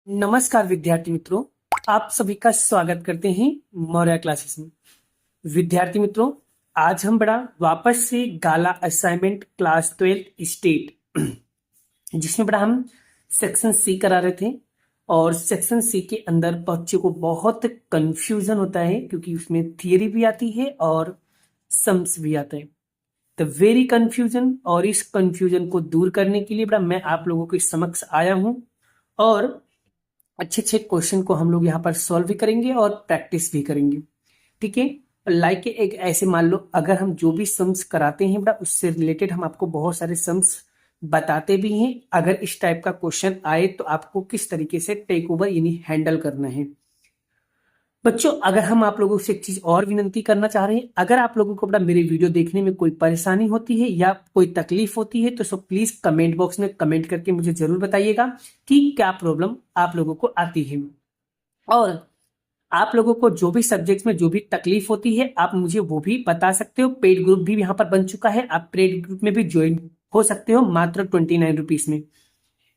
नमस्कार विद्यार्थी मित्रों, आप सभी का स्वागत करते हैं मौर्य क्लासेस में। विद्यार्थी मित्रों, आज हम बड़ा वापस से गाला असाइनमेंट क्लास 12 स्टेट जिसमें बड़ा हम सेक्शन सी करा रहे थे। और सेक्शन सी के अंदर बच्चों को बहुत कंफ्यूजन होता है क्योंकि उसमें थियरी भी आती है और सम्स भी आता है। द वेरी कंफ्यूजन, और इस कंफ्यूजन को दूर करने के लिए बड़ा मैं आप लोगों के समक्ष आया हूँ और अच्छे अच्छे क्वेश्चन को हम लोग यहाँ पर सॉल्व भी करेंगे और प्रैक्टिस भी करेंगे। ठीक है, लाइक एक ऐसे मान लो अगर हम जो भी सम्स कराते हैं बेटा उससे रिलेटेड हम आपको बहुत सारे सम्स बताते भी हैं। अगर इस टाइप का क्वेश्चन आए तो आपको किस तरीके से टेक ओवर यानी हैंडल करना है। बच्चों, अगर हम आप लोगों से एक चीज और विनती करना चाह रहे हैं, अगर आप लोगों को बेटा मेरे वीडियो देखने में कोई परेशानी होती है या कोई तकलीफ होती है तो सो प्लीज कमेंट बॉक्स में कमेंट करके मुझे जरूर बताइएगा कि क्या प्रॉब्लम आप लोगों को आती है। और आप लोगों को जो भी सब्जेक्ट्स में जो भी तकलीफ होती है आप मुझे वो भी बता सकते हो। पेड ग्रुप भी यहाँ पर बन चुका है, आप पेड ग्रुप में भी ज्वाइन हो सकते हो मात्र 29 रुपीज में।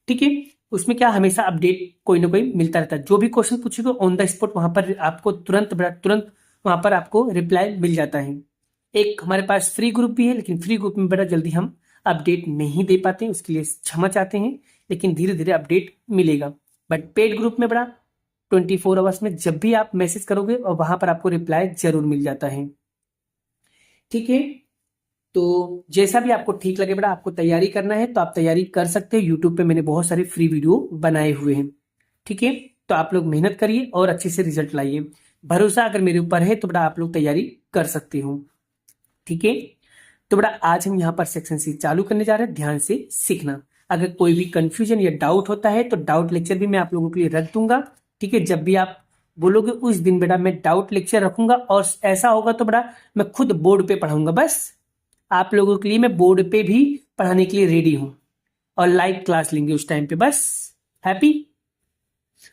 ठीक है, उसमें क्या हमेशा अपडेट कोई ना कोई मिलता रहता है। जो भी क्वेश्चन पूछोगे ऑन द स्पॉट वहां पर आपको तुरंत वहां पर आपको रिप्लाई मिल जाता है। एक हमारे पास फ्री ग्रुप भी है, लेकिन फ्री ग्रुप में बड़ा जल्दी हम अपडेट नहीं दे पाते हैं, उसके लिए क्षमा चाहते हैं, लेकिन धीरे धीरे अपडेट मिलेगा। बट पेड ग्रुप में बड़ा 24 आवर्स में जब भी आप मैसेज करोगे और वहां पर आपको रिप्लाई जरूर मिल जाता है। ठीक है, तो जैसा भी आपको ठीक लगे बेटा, आपको तैयारी करना है तो आप तैयारी कर सकते हो। यूट्यूब पे मैंने बहुत सारे फ्री वीडियो बनाए हुए हैं। ठीक है, तो आप लोग मेहनत करिए और अच्छे से रिजल्ट लाइए। भरोसा अगर मेरे ऊपर है तो बेटा आप लोग तैयारी कर सकते हो। ठीक है, तो बेटा आज हम यहाँ पर सेक्शन सी चालू करने जा रहे हैं। ध्यान से सीखना। अगर कोई भी कंफ्यूजन या डाउट होता है तो डाउट लेक्चर भी मैं आप लोगों के लिए रख दूंगा। ठीक है, जब भी आप बोलोगे उस दिन बेटा मैं डाउट लेक्चर रखूंगा, और ऐसा होगा तो बेटा मैं खुद बोर्ड पे पढ़ाऊंगा। बस आप लोगों के लिए मैं बोर्ड पे भी पढ़ाने के लिए रेडी हूं और लाइव क्लास लेंगे उस टाइम पे। बस हैप्पी।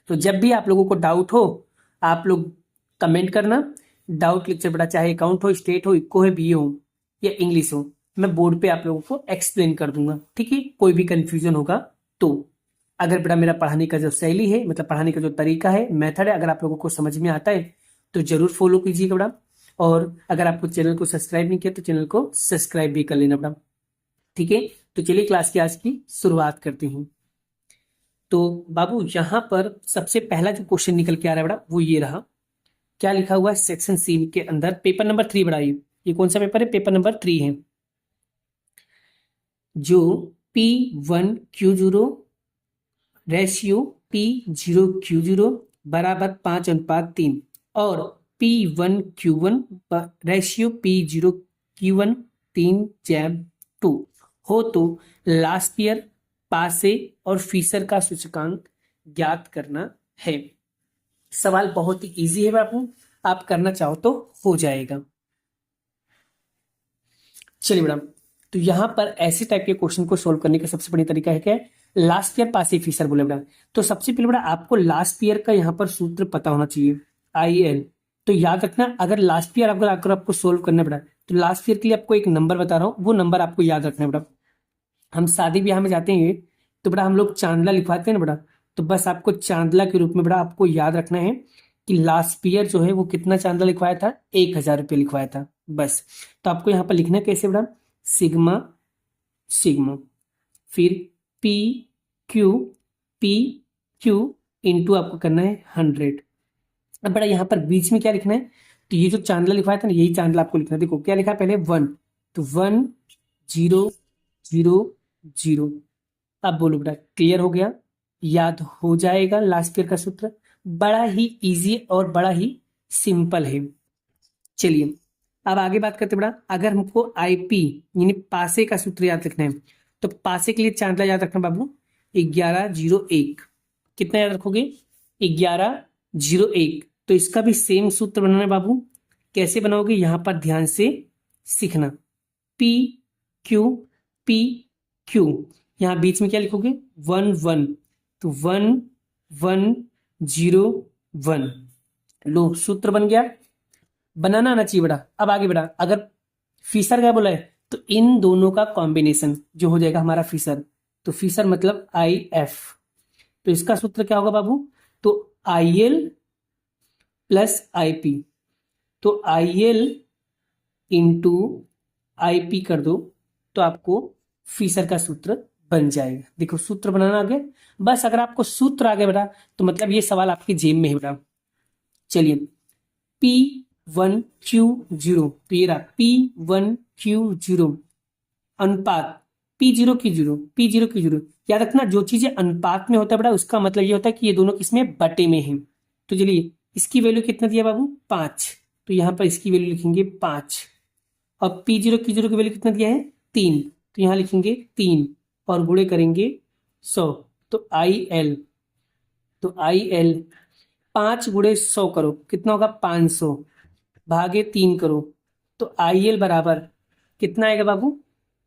तो जब भी आप लोगों को डाउट हो आप लोग कमेंट करना। डाउट लेक्चर बेटा चाहे अकाउंट हो, स्टेट हो, इको हो, बीए हो या इंग्लिश हो, मैं बोर्ड पे आप लोगों को एक्सप्लेन कर दूंगा। ठीक है, कोई भी कंफ्यूजन होगा तो अगर बेटा मेरा पढ़ाने का जो शैली है, मतलब पढ़ाने का जो तरीका है, मेथड है, अगर आप लोगों को समझ में आता है तो जरूर फॉलो कीजिएगा बेटा। और अगर आपको चैनल को सब्सक्राइब नहीं किया तो चैनल को सब्सक्राइब भी कर लेना बेटा। ठीक है, तो चलिए क्लास की आज की शुरुआत करते हैं। तो बाबू यहाँ पर सबसे पहला जो क्वेश्चन निकल के आ रहा है बेटा वो ये रहा। क्या लिखा हुआ है सेक्शन सी के अंदर, पेपर नंबर 3 बेटा। ये कौन सा पेपर है? पेपर नंबर 3 है। जो P1Q0 रेशियो P0Q0 बराबर 5:3 और P1Q1 रेशियो P0Q1 3:2 हो तो लास्ट ईयर पासे और फीसर का सूचकांक ज्ञात करना है। सवाल बहुत ही इजी है बाबू, आप करना चाहो तो हो जाएगा। चलिए मैडम, तो यहां पर ऐसे टाइप के क्वेश्चन को सोल्व करने का सबसे बड़ी तरीका है क्या? लास्ट ईयर पास फीसर बोले बेटा। तो सबसे पहले बेटा आपको लास्ट ईयर का यहाँ पर सूत्र पता होना चाहिए, IL। तो याद रखना, अगर लास्ट ईयर अगर आपको सोल्व करना बेटा तो लास्ट ईयर के लिए आपको एक नंबर बता रहा हूँ, वो नंबर आपको याद रखना है बेटा। हम शादी ब्याह में जाते हैं तो बेटा हम लोग चांदला लिखवाते हैं ना बेटा, तो बस आपको चांदला के रूप में बेटा आपको याद रखना है कि लास्ट ईयर जो है वो कितना चांदला लिखवाया था, 1,000 रुपये लिखवाया था। बस, तो आपको यहाँ पर लिखना है कैसे बेटा, सिग्मा सिग्मा, फिर पी क्यू इंटू आपको करना है 100। अब बड़ा यहाँ पर बीच में क्या लिखना है, तो ये जो चांदला लिखवाया था ना यही चांदला आपको लिखना है। देखो क्या लिखा है पहले 1, तो 1 0 0 0। अब बोलो बेटा क्लियर हो गया, याद हो जाएगा लास्ट ईयर का सूत्र। बड़ा ही इजी और बड़ा ही सिंपल है। चलिए अब आगे बात करते बेटा, अगर हमको IP यानी पासे का सूत्र याद रखना है तो पासे के लिए चांदला याद रखना बाबू 1101। कितना याद रखोगे? 1101। तो इसका भी सेम सूत्र बनाना है बाबू। कैसे बनाओगे यहां पर ध्यान से सीखना। P Q यहां बीच में क्या लिखोगे 1 1, तो 1 1 0 1। लो सूत्र बन गया। बनाना आना चाहिए बेटा। अब आगे बेटा, अगर फीसर क्या बोला है तो इन दोनों का कॉम्बिनेशन जो हो जाएगा हमारा फीसर। तो फीसर मतलब IF। तो इसका सूत्र क्या होगा बाबू, तो IL प्लस IP, तो IL इंटू IP कर दो तो आपको फीसर का सूत्र बन जाएगा। देखो सूत्र बनाना आ गया, बस अगर आपको सूत्र आ गया बेटा तो मतलब ये सवाल आपकी जेब में है बेटा। चलिए P1Q0, तो ये रहा P1Q0 अनुपात P0Q0 याद रखना, जो चीजें अनुपात में होता है बेटा उसका मतलब ये होता है कि ये दोनों किसमें बटे में हैं। तो चलिए इसकी वैल्यू कितना दिया बाबू, 5, तो यहाँ पर इसकी वैल्यू लिखेंगे 5। और P0Q0 की वैल्यू कितना दिया है, 3, तो यहाँ लिखेंगे 3 और गुणे करेंगे 100, तो IL 5 गुणे 100 करो कितना होगा 500 भागे 3 करो, तो IL बराबर कितना आएगा बाबू,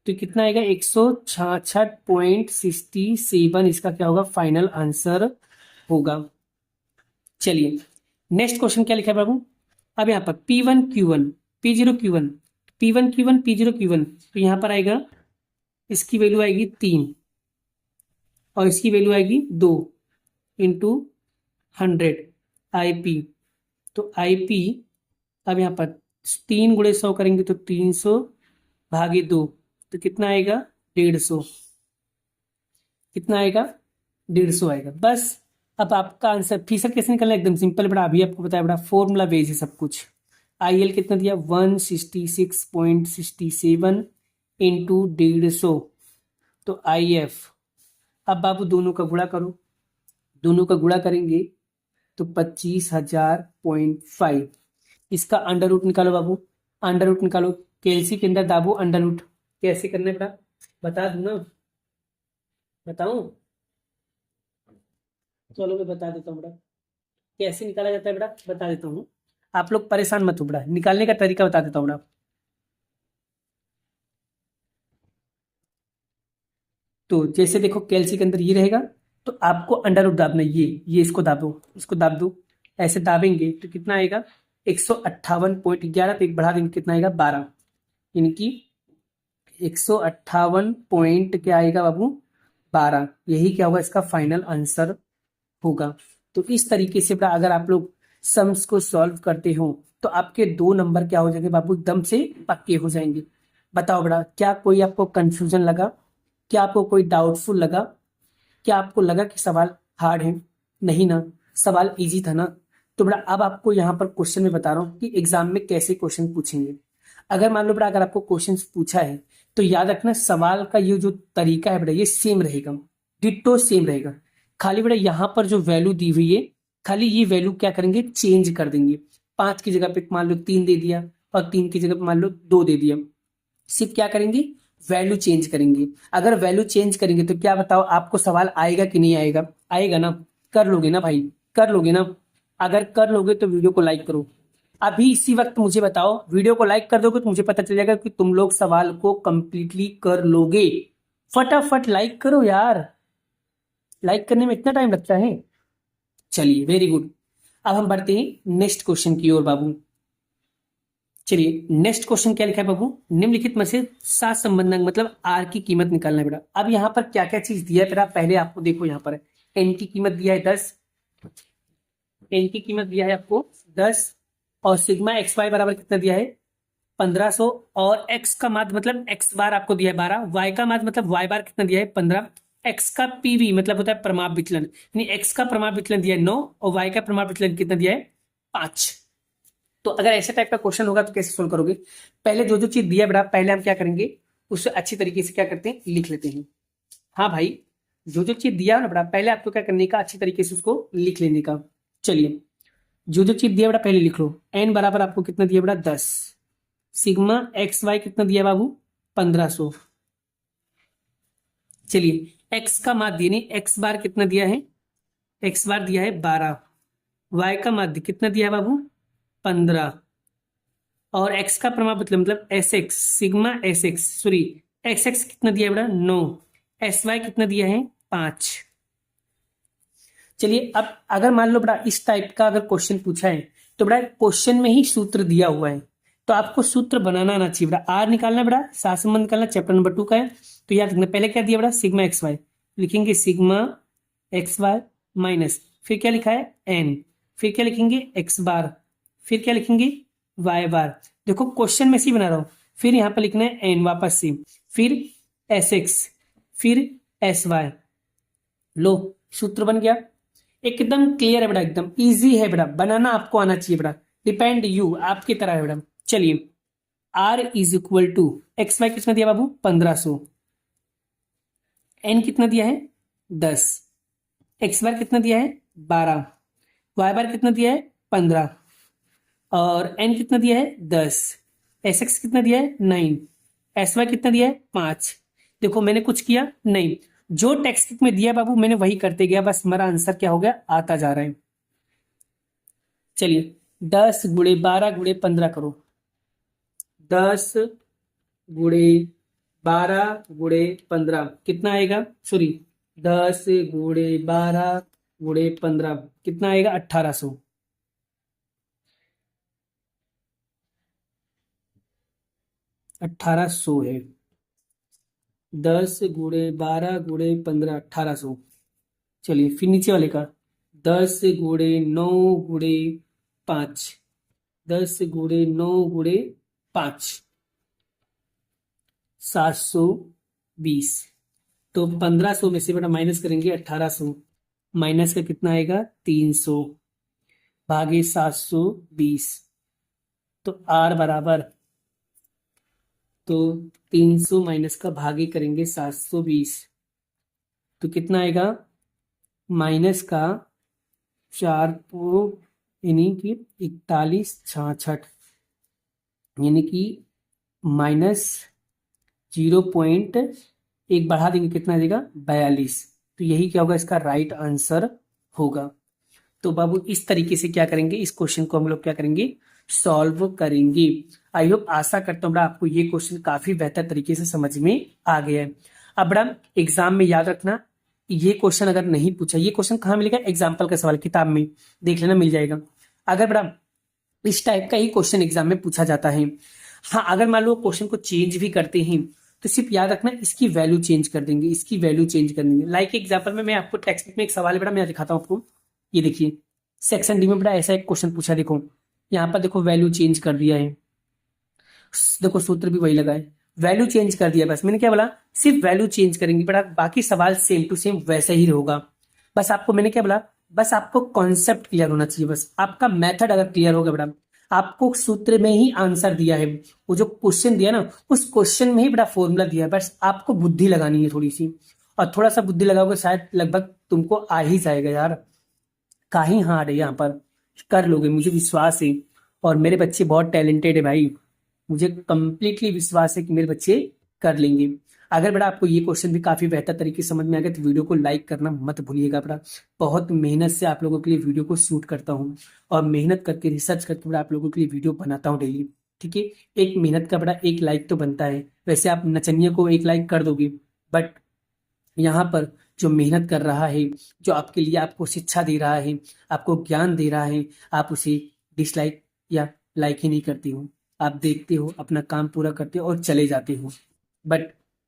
तो कितना आएगा 166.67, इसका क्या होगा फाइनल आंसर होगा। चलिए नेक्स्ट क्वेश्चन क्या लिखा है बाबू, अब यहाँ पर P1Q1 P0Q1 P1Q1 P0Q1, तो यहाँ पर आएगा इसकी वैल्यू आएगी 3 और इसकी वैल्यू आएगी 2 इंटू 100 IP, तो IP अब यहाँ पर 3 गुणे 100 करेंगे तो 300 भागे 2, तो कितना आएगा 150, कितना आएगा 150 आएगा। बस अब आपका आंसर फीसर कैसे निकलना है, एकदम सिंपल बड़ा, अभी आपको बताया बड़ा फॉर्मूला बेस है सब कुछ। IL कितना दिया 166.67 इंटू 150, तो IF, अब बाबू दोनों का गुणा करो, दोनों का गुणा करेंगे तो 25,000.5, इसका अंडर रूट निकालो बाबू, अंडर रूट निकालो, कैलसी के अंदर दाबो अंडर रूट, कैसे करना है बेटा बता दूं ना, बताऊं, चलो मैं बता देता हूँ बेटा कैसे निकाला जाता है बेटा, बता देता हूँ, आप लोग परेशान मत हो बेटा, निकालने का तरीका बता देता हूँ बेटा। तो जैसे देखो कैलसी के अंदर ये रहेगा, तो आपको अंडर रूट दाबना है, ये इसको दाबो, इसको दाब दो, ऐसे दाबेंगे तो कितना आएगा 158.11, तो एक बढ़ा देंगे कितना आएगा 12, यानी कि 158 पॉइंट क्या आएगा बाबू 12, यही क्या होगा इसका फाइनल आंसर होगा। तो इस तरीके से बेटा अगर आप लोग सम्स को सॉल्व करते हो तो आपके 2 नंबर क्या हो जाएंगे बाबू, एकदम से पक्के हो जाएंगे। बताओ बेटा क्या कोई आपको कंफ्यूजन लगा, क्या आपको कोई डाउटफुल लगा, क्या आपको लगा कि सवाल हार्ड है, नहीं ना, सवाल इजी था ना। तो बेटा अब आपको यहाँ पर क्वेश्चन में बता रहा हूँ कि एग्जाम में कैसे क्वेश्चन पूछेंगे। अगर मान लो बेटा अगर आपको क्वेश्चन पूछा है तो याद रखना सवाल का ये जो तरीका है बेटा ये सेम रहेगा, डिट्टो सेम रहेगा, खाली बेटा यहाँ पर जो वैल्यू दी हुई है खाली ये वैल्यू क्या करेंगे चेंज कर देंगे, 5 की जगह पे मान लो 3 दे दिया और 3 की जगह पे मान लो 2 दे दिया, सिर्फ क्या करेंगे वैल्यू चेंज करेंगे। अगर वैल्यू चेंज करेंगे तो क्या बताओ आपको सवाल आएगा कि नहीं आएगा, आएगा ना, कर लोगे ना भाई, कर लोगे ना, अगर कर लोगे तो वीडियो को लाइक करो, अभी इसी वक्त मुझे बताओ, वीडियो को लाइक कर दोगे तो मुझे पता चल जाएगा कि तुम लोग सवाल को कंप्लीटली कर लोगे। फटाफट लाइक करो यार, लाइक करने में इतना टाइम लगता है। चलिए वेरी गुड, अब हम बढ़ते हैं नेक्स्ट क्वेश्चन की ओर बाबू। चलिए नेक्स्ट क्वेश्चन क्या लिखा है बाबू, निम्नलिखित में से सात संबंधक मतलब आर की कीमत निकालना है बेटा। अब यहाँ पर क्या क्या चीज दिया है बेटा, पहले आपको देखो यहाँ पर एन की कीमत दिया है 10, एन की कीमत दिया है आपको 10 और सिग्मा एक्स वाई बराबर कितना दिया है 1500 और एक्स का माध्य मतलब एक्स बार आपको दिया है 12, वाई का माध्य मतलब वाई बार कितना दिया है 15, एक्स का पीवी मतलब होता है प्रमाप विचलन, यानी एक्स का प्रमाप विचलन दिया है 9 और वाई का प्रमाप विचलन कितना दिया है 5। तो अगर ऐसे टाइप का क्वेश्चन होगा तो कैसे सोल्व करोगे, पहले जो जो चीज दिया बेटा पहले हम क्या करेंगे उससे अच्छी तरीके से क्या करते हैं लिख लेते हैं। हाँ भाई जो जो चीज दिया है ना बेटा पहले आपको क्या करने का अच्छी तरीके से उसको लिख लेने का। चलिए जो जो चीज दिया बेटा पहले लिख लो, एन बराबर आपको कितना दिया बेटा 10, सिग्मा एक्स वाई कितना दिया बाबू 1500, चलिए एक्स का माध्य यानी एक्स बार कितना दिया है, एक्स बार दिया है 12, वाई का माध्य कितना दिया है बाबू 15 और एक्स का प्रमाण मतलब S x sigma S x sorry x x कितना दिया है बेटा 9, एस वाई कितना दिया है 5। चलिए अब अगर मान लो बेटा इस टाइप का अगर क्वेश्चन पूछा है तो बेटा क्वेश्चन में ही सूत्र दिया हुआ है तो आपको सूत्र बनाना आना चाहिए बेटा, आर निकालना बेटा सात संबंध निकालना चैप्टर नंबर 2 का है। तो याद रखना पहले क्या दिया बेटा सिग्मा एक्स वाई, लिखेंगे सिग्मा एक्स वाई माइनस, फिर क्या लिखा है n, फिर क्या लिखेंगे x बार, फिर क्या लिखेंगे y बार। देखो क्वेश्चन में सी बना रहा हूं, फिर यहाँ पर लिखना है n वापस से, फिर sx, फिर sy। लो, सूत्र बन गया। एकदम क्लियर है बेटा, एकदम इजी है बेटा, बनाना आपको आना चाहिए बेटा, डिपेंड यू, आपकी तरह है बेटा। चलिए, r is equal to x y कितना दिया बाबू 1500, n कितना दिया है 10, x बार कितना दिया है 12, y बार कितना दिया है 15, और n कितना दिया है 10, sx कितना दिया है 9, sy कितना दिया है 5। देखो मैंने कुछ किया नहीं, जो टेक्स्ट बुक में दिया बाबू मैंने वही करते गया, बस हमारा आंसर क्या हो गया आता जा रहा है। चलिए 10 × 12 × 15 करो, 10 × 12 × 15 कितना आएगा, सॉरी 10 × 12 × 15 कितना आएगा 1800। 1800 है, 10 × 12 × 15 1800। चलिए फिर नीचे वाले का 10 × 9 × 5, 10 × 9 × 5 720। तो 1500 में से बेटा माइनस करेंगे 1800, माइनस का कितना आएगा 300 भागे 720। तो आर बराबर, तो 300 माइनस का भागे करेंगे 720, तो कितना आएगा माइनस का 4 यानी कि 4166, यानी कि माइनस 0.1 बढ़ा देंगे कितना देगा 42। तो यही क्या होगा इसका राइट आंसर होगा। तो बाबू इस तरीके से क्या करेंगे, इस क्वेश्चन को हम लोग क्या करेंगे सॉल्व करेंगे। आई होप, आशा करता हूँ बड़ा आपको ये क्वेश्चन काफी बेहतर तरीके से समझ में आ गया है। अब बड़ा एग्जाम में याद रखना, ये क्वेश्चन अगर नहीं पूछा, ये क्वेश्चन कहाँ मिलेगा एग्जाम्पल का सवाल किताब में देख लेना मिल जाएगा। अगर बड़ा इस टाइप का ही क्वेश्चन एग्जाम में पूछा जाता है, हाँ अगर मान लो क्वेश्चन को चेंज भी करते हैं तो सिर्फ याद रखना इसकी वैल्यू चेंज कर देंगे, इसकी वैल्यू चेंज कर देंगे। लाइक एग्जाम्पल में मैं आपको टेक्स्ट बुक में एक सवाल है बेटा, मैं दिखाता हूँ आपको। ये देखिए सेक्शन डी में बेटा ऐसा एक क्वेश्चन पूछा, देखो यहाँ पर देखो वैल्यू चेंज कर दिया है, देखो सूत्र भी वही लगा है, वैल्यू चेंज कर दिया। बस मैंने क्या बोला, सिर्फ वैल्यू चेंज करेंगे बेटा, बाकी सवाल सेम टू सेम वैसे ही होगा। बस आपको मैंने क्या बोला, बस आपको कॉन्सेप्ट क्लियर होना चाहिए, बस आपका मेथड अगर क्लियर होगा बेटा, आपको सूत्र में ही आंसर दिया है, वो जो क्वेश्चन दिया ना उस क्वेश्चन में ही बड़ा फॉर्मूला दिया है, बस आपको बुद्धि लगानी है थोड़ी सी, और थोड़ा सा बुद्धि लगाओगे शायद लगभग तुमको आ ही जाएगा यार। काहे हार्ड है यहाँ पर, कर लोगे मुझे विश्वास है, और मेरे बच्चे बहुत टैलेंटेड है भाई, मुझे कंप्लीटली विश्वास है कि मेरे बच्चे कर लेंगे। अगर बेटा आपको ये क्वेश्चन भी काफी बेहतर तरीके से समझ में आ गया तो वीडियो को लाइक करना मत भूलिएगा बेटा। बहुत मेहनत से आप लोगों के लिए वीडियो को शूट करता हूँ, और मेहनत करके रिसर्च करके बेटा आप लोगों के लिए वीडियो बनाता हूँ डेली। ठीक है, एक मेहनत का बेटा एक लाइक तो बनता है, वैसे आप नचनिया को एक लाइक कर दोगे, बट यहाँ पर जो मेहनत कर रहा है, जो आपके लिए आपको शिक्षा दे रहा है, आपको ज्ञान दे रहा है, आप उसे डिसलाइक या लाइक ही नहीं करते हो, आप देखते हो अपना काम पूरा करते हो और चले जाते हो। बट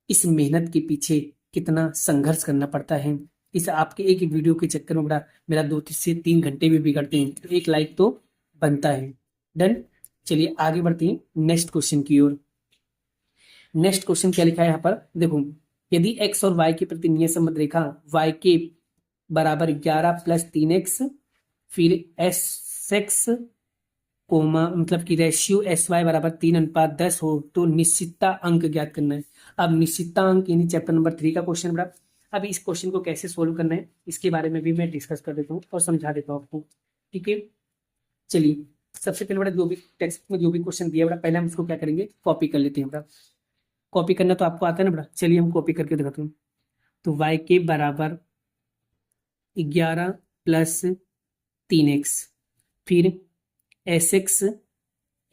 इस मेहनत के पीछे कितना संघर्ष करना पड़ता है, इस आपके एक वीडियो के चक्कर में बड़ा मेरा 2 से 3 घंटे भी बिगड़ते हैं, तो एक लाइक तो बनता है। डन, चलिए आगे बढ़ते हैं नेक्स्ट क्वेश्चन की ओर। नेक्स्ट क्वेश्चन क्या लिखा है यहाँ पर देखो, यदि x और y के प्रति नियत संबंध रेखा y के बराबर 11 + 3x, फिर sx कोमा मतलब कि रेशियो sy बराबर 3:10 हो तो निश्चितता अंक ज्ञात करना है। अब निश्चितता अंक यानी चैप्टर नंबर 3 का क्वेश्चन बड़ा, अब इस क्वेश्चन को कैसे सोल्व करना है इसके बारे में भी मैं डिस्कस कर देता हूँ और समझा देता हूँ आपको। ठीक है, चलिए सबसे पहले बड़ा जो भी टेक्स्ट में जो भी क्वेश्चन दिया बड़ा, पहले हम उसको क्या करेंगे कॉपी कर लेते हैं बड़ा। कॉपी करना तो आपको आता है ना बड़ा, चलिए हम कॉपी करके दिखाते हैं। तो y के बराबर 11 + 3x, फिर sx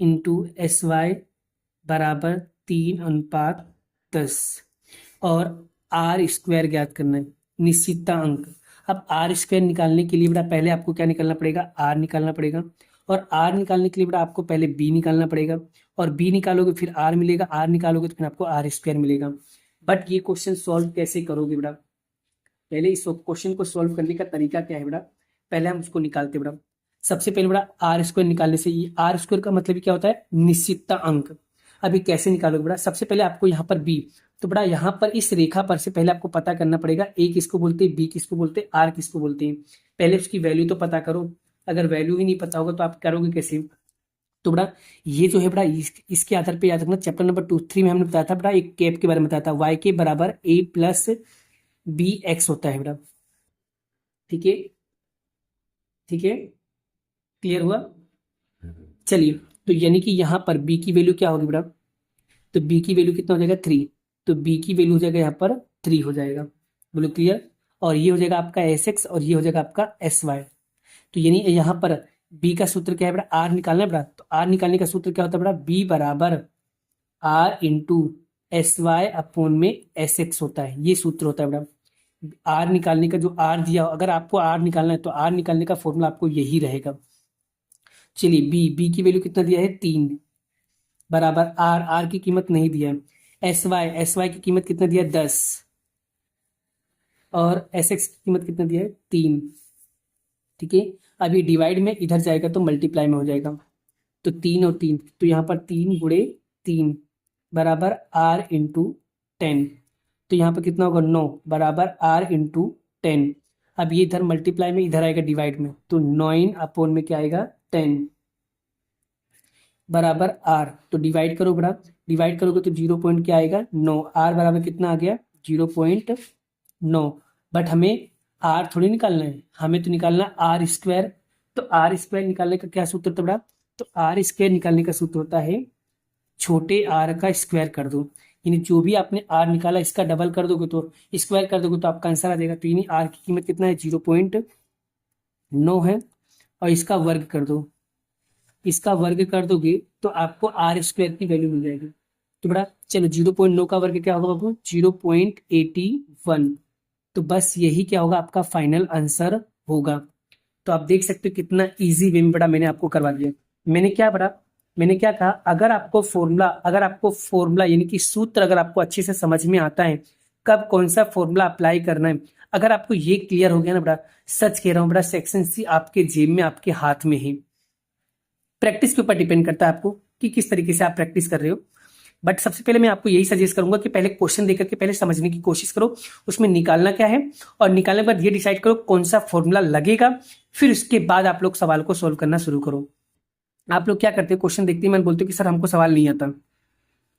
× sy बराबर 3:10, और r² ज्ञात करना है, निश्चितता अंक। अब r² निकालने के लिए बेटा पहले आपको क्या निकालना पड़ेगा, r निकालना पड़ेगा, और r निकालने के लिए बेटा आपको पहले b निकालना पड़ेगा, और b निकालोगे फिर r मिलेगा, r निकालोगे तो फिर आपको r² मिलेगा। बट ये क्वेश्चन सॉल्व कैसे करोगे बेटा, पहले इस क्वेश्चन को सॉल्व करने का तरीका क्या है बेटा, पहले हम उसको निकालते हैं बेटा। सबसे पहले बेटा आर स्क्वायर निकालने से, ये आर स्क्वायर का मतलब क्या होता है, निश्चितता अंक। अभी कैसे निकालोगे बेटा, सबसे पहले आपको यहाँ पर बी, तो बेटा यहाँ पर इस रेखा पर से पहले आपको पता करना पड़ेगा ए किसको बोलते हैं, बी किसको बोलते हैं, आर किसको बोलते हैं। पहले उसकी वैल्यू तो पता करो, अगर वैल्यू ही नहीं पता होगा तो आप करोगे कैसे। तो बेटा ये जो है बेटा इसके आधार पे याद रखना, चैप्टर नंबर 2-3 में हमने बताया था बेटा, एक कैप के बारे में बताया था, वाई के बराबर ए प्लस बी एक्स होता है बेटा। ठीक है, ठीक है, क्लियर हुआ। चलिए, तो यानी कि यहाँ पर बी की वैल्यू क्या होगी बेटा, तो बी की वैल्यू कितना हो जाएगा 3, तो बी की वैल्यू हो जाएगा यहाँ पर 3 हो जाएगा, बोलो क्लियर। और ये हो जाएगा आपका एस एक्स और ये हो जाएगा आपका एस वाई। तो यानी यहाँ पर बी का सूत्र क्या है बेटा, आर निकालना है बेटा, तो आर निकालने का सूत्र क्या होता है बेटा, बी बराबर R into S Y upon में एस एक्स होता है, ये सूत्र होता है बेटा। आर निकालने का जो आर दिया हो, अगर आपको आर निकालना है तो आर निकालने का फॉर्मूला आपको यही रहेगा। चलिए बी की वैल्यू कितना दिया है 3 बराबर आर की कीमत नहीं दिया है, एस वाई की कीमत कितना दिया है 10 और एस एक्स की कीमत कितना दिया है 3। ठीक है, अभी डिवाइड में इधर जाएगा तो मल्टीप्लाई में हो जाएगा, तो 3 और 3, तो यहाँ पर 3 × 3 बराबर आर इंटू 10, तो यहाँ पर कितना होगा 9 बराबर आर इंटू 10। अब ये इधर मल्टीप्लाई में इधर आएगा डिवाइड में, तो 9 अपोन में क्या आएगा 10 बराबर आर, तो डिवाइड करो बेटा, डिवाइड करोगे तो 0 पॉइंट क्या आएगा 9, आर बराबर कितना आ गया 0.9। बट हमें आर थोड़ी निकालना है, हमें तो निकालना आर स्क्वायर। तो आर स्क्वायर निकालने का क्या सूत्र होता है बेटा, तो आर स्क्वायर निकालने का सूत्र होता है छोटे आर का स्क्वायर कर दो, यानी जो भी आपने आर निकाला इसका डबल कर दोगे तो स्क्वायर कर दोगे तो आपका आंसर आ जाएगा। तो यानी आर की कीमत कितना है 0.9 है, और इसका वर्ग कर दो, इसका वर्ग कर दोगे तो आपको आर स्क्वायर की वैल्यू मिल जाएगी। तो बेटा चलो 0.9 का वर्ग क्या होगा बाबू 0.81, तो बस यही क्या होगा आपका फाइनल आंसर होगा। तो आप देख सकते हो कितना इजी वे में बेटा मैंने आपको करवा दिया। मैंने क्या कहा, अगर आपको फॉर्मूला यानी कि सूत्र अगर आपको अच्छे से समझ में आता है, कब कौन सा फॉर्मूला अप्लाई करना है, अगर आपको ये क्लियर हो गया ना बेटा, सच कह रहा हूँ बेटा, सेक्शन सी आपके जेब में आपके हाथ में है। प्रैक्टिस के ऊपर डिपेंड करता है आपको कि किस तरीके से आप प्रैक्टिस कर रहे हो। बट सबसे पहले मैं आपको यही सजेस्ट करूंगा कि पहले क्वेश्चन देकर के पहले समझने की कोशिश करो, उसमें निकालना क्या है, और निकालने के बाद ये डिसाइड करो कौन सा फॉर्मूला लगेगा, फिर उसके बाद आप लोग सवाल को सोल्व करना शुरू करो। आप लोग क्या करते हो, क्वेश्चन देखते ही मैंने बोलते हो कि सर हमको सवाल नहीं आता।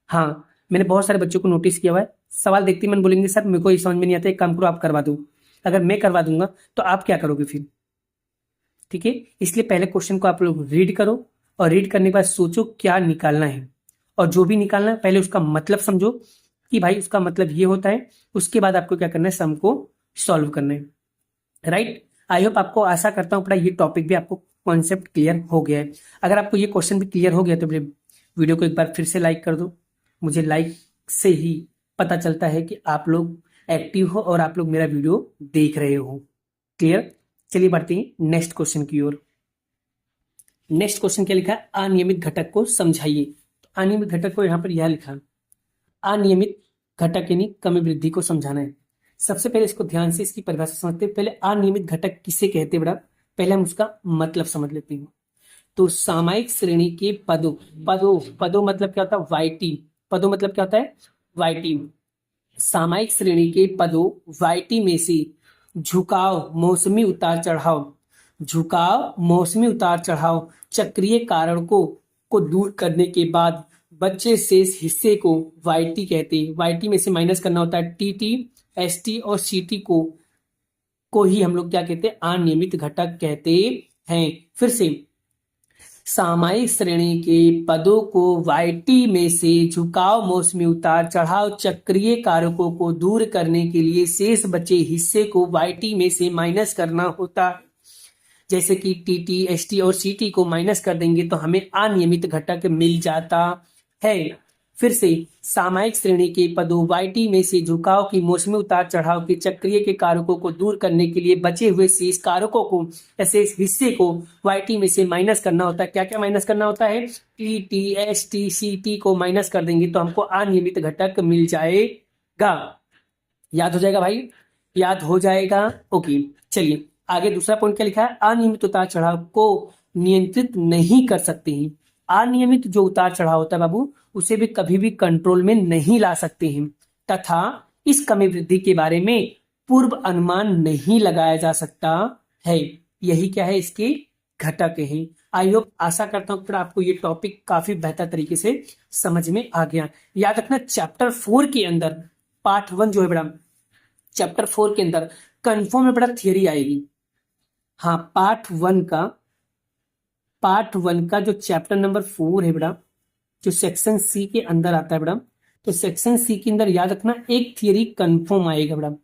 हाँ, मैंने बहुत सारे बच्चों को नोटिस किया हुआ है, सवाल देखते ही मैंने बोलेंगे सर मेरे को ये समझ में नहीं आता, एक काम करो आप करवा दो। अगर मैं करवा दूंगा तो आप क्या करोगे फिर। ठीक है, इसलिए पहले क्वेश्चन को आप लोग रीड करो, और रीड करने के बाद सोचो क्या निकालना है, और जो भी निकालना है पहले उसका मतलब समझो कि भाई उसका मतलब ये होता है, उसके बाद आपको क्या करना है, सम को सॉल्व करना है। राइट, आई होप आपको, आशा करता हूँ ये टॉपिक भी आपको कॉन्सेप्ट क्लियर हो गया है। अगर आपको ये क्वेश्चन भी क्लियर हो गया तो मेरे वीडियो को एक बार फिर से लाइक कर दो, मुझे लाइक से ही पता चलता है कि आप लोग एक्टिव हो और आप लोग मेरा वीडियो देख रहे हो। क्लियर, चलिए बढ़ते हैं नेक्स्ट क्वेश्चन की ओर। नेक्स्ट क्वेश्चन क्या लिखा है, अनियमित घटक को समझाइए। तो अनियमित घटक को यहाँ पर यह लिखा, अनियमित घटक यानी कमी वृद्धि को समझाना है। सबसे पहले इसको ध्यान से इसकी परिभाषा समझते हैं। पहले अनियमित घटक किसे कहते हैं बेटा, पहले हम उसका मतलब समझ लेते हैं। तो सामायिक श्रेणी के पदों मतलब क्या होता है, वाईटी। पदों मतलब क्या होता है, वाईटी। सामायिक श्रेणी के पदों वाईटी में से झुकाव, मौसमी उतार चढ़ाव चक्रीय कारकों को दूर करने के बाद बचे शेष हिस्से को वाईटी कहते हैं। वाईटी में से माइनस करना होता है, टीटी, एसटी और सीटी को ही हम लोग क्या कहते हैं, अनियमित घटक कहते हैं। फिर से, सामायिक श्रेणी के पदों को वाईटी में से झुकाव, मौसमी उतार चढ़ाव चक्रीय कारकों को दूर करने के लिए शेष बचे हिस्से को वाईटी में से माइनस करना होता। जैसे कि टीटी, एसटी और सीटी को माइनस कर देंगे तो हमें अनियमित घटक मिल जाता है। फिर से, सामायिक श्रेणी के पदों वाईटी में से झुकाव की, मौसमी उतार चढ़ाव के चक्रीय के कारकों को दूर करने के लिए बचे हुए शेष कारकों को, शेष हिस्से को वाईटी में से माइनस करना होता है। क्या क्या माइनस करना होता है, टीटी, एसटी, सीटी को माइनस कर देंगे तो हमको अनियमित घटक मिल जाएगा। याद हो जाएगा भाई। याद हो जाएगा। ओके, चलिए आगे दूसरा पॉइंट क्या लिखा है, अनियमित उतार चढ़ाव को नियंत्रित नहीं कर सकते हैं। अनियमित जो उतार चढ़ाव होता है बाबू, उसे भी कभी भी कंट्रोल में नहीं ला सकते हैं, तथा इस कमी वृद्धि के बारे में पूर्व अनुमान नहीं लगाया जा सकता है। यही क्या है, इसके घटक हैं। आई होप, आशा करता हूं कि आपको ये टॉपिक काफी बेहतर तरीके से समझ में आ गया। याद रखना, चैप्टर 4 के अंदर पार्ट 1 जो है बेटा, चैप्टर 4 के अंदर कंफर्म में बड़ा थियरी आएगी। हाँ, पार्ट 1 का जो चैप्टर नंबर 4 है बेटा, जो सेक्शन सी के अंदर आता है बेटा, तो सेक्शन सी के अंदर याद रखना एक थियरी कंफर्म आएगा बेटा।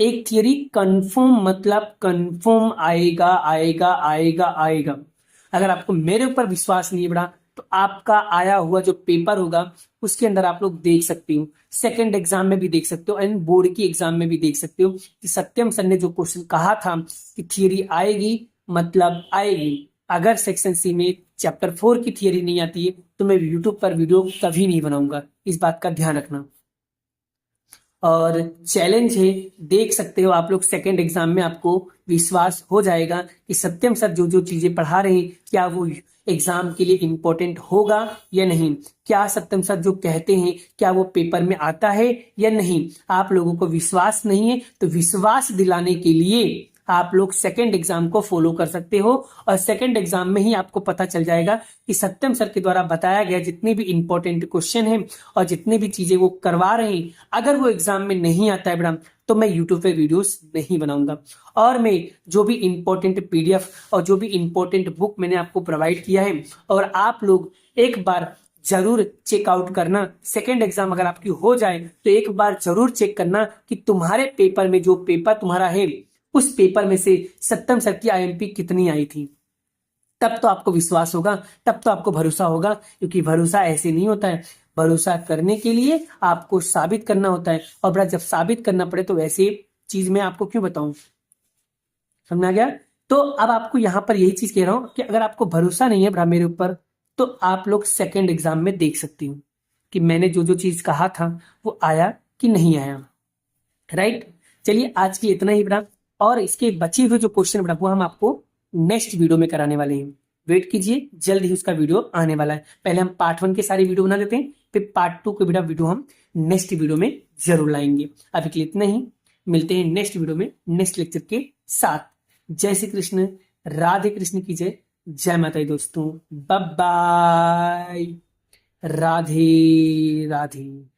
एक थियरी कंफर्म मतलब कंफर्म आएगा आएगा आएगा आएगा। अगर आपको मेरे ऊपर विश्वास नहीं है बेटा, तो आपका आया हुआ जो पेपर होगा उसके अंदर आप लोग देख सकते हो, सेकंड एग्जाम में भी देख सकते हो एंड बोर्ड की एग्जाम में भी देख सकते हो कि सत्यम सर ने जो क्वेश्चन कहा था कि थियरी आएगी मतलब आएगी। अगर सेक्शन सी में चैप्टर 4 की थियरी नहीं आती है तो मैं यूट्यूब पर वीडियो कभी नहीं बनाऊंगा, इस बात का ध्यान रखना। और चैलेंज है, देख सकते हो आप लोग, सेकंड एग्जाम में आपको विश्वास हो जाएगा कि सत्यम सर जो जो चीजें पढ़ा रहे हैं क्या वो एग्जाम के लिए इंपॉर्टेंट होगा या नहीं, क्या सत्यम सर जो कहते हैं क्या वो पेपर में आता है या नहीं। आप लोगों को विश्वास नहीं है तो विश्वास दिलाने के लिए आप लोग सेकंड एग्जाम को फॉलो कर सकते हो, और सेकंड एग्जाम में ही आपको पता चल जाएगा कि सत्यम सर के द्वारा बताया गया जितने भी इंपॉर्टेंट क्वेश्चन हैं और जितने भी चीजें वो करवा रहे हैं, अगर वो एग्जाम में नहीं आता है मैडम तो मैं यूट्यूब पे वीडियोस नहीं बनाऊंगा। और मैं जो भी इंपॉर्टेंट पीडीएफ और जो भी इंपॉर्टेंट बुक मैंने आपको प्रोवाइड किया है, और आप लोग एक बार जरूर चेकआउट करना, सेकेंड एग्जाम अगर आपकी हो जाए तो एक बार जरूर चेक करना कि तुम्हारे पेपर में जो पेपर तुम्हारा है उस पेपर में से सत्यम सर की आईएमपी कितनी आई थी। तब तो आपको विश्वास होगा, तब तो आपको भरोसा होगा, क्योंकि भरोसा ऐसे नहीं होता है। भरोसा करने के लिए आपको साबित करना होता है, और बड़ा जब साबित करना पड़े तो वैसे चीज मैं आपको क्यों बताऊं, समझ आ गया। तो अब आपको यहां पर यही चीज कह रहा हूं कि अगर आपको भरोसा नहीं है बड़ा मेरे ऊपर, तो आप लोग सेकेंड एग्जाम में देख सकती हूँ कि मैंने जो जो चीज कहा था वो आया कि नहीं आया। राइट, चलिए आज के लिए इतना ही बड़ा, और इसके बचे हुए जो क्वेश्चन बड़ा वो हम आपको नेक्स्ट वीडियो में कराने वाले हैं। वेट कीजिए, जल्द ही उसका वीडियो आने वाला है। पहले हम पार्ट 1 के सारे वीडियो बना देते हैं, फिर पार्ट 2 के बेटा वीडियो हम नेक्स्ट वीडियो में जरूर लाएंगे। अभी के लिए इतना ही, मिलते हैं नेक्स्ट वीडियो में नेक्स्ट लेक्चर के साथ। जय श्री कृष्ण, राधे कृष्ण की जय, जय माता दी दोस्तों, बाय बाय, राधे राधे।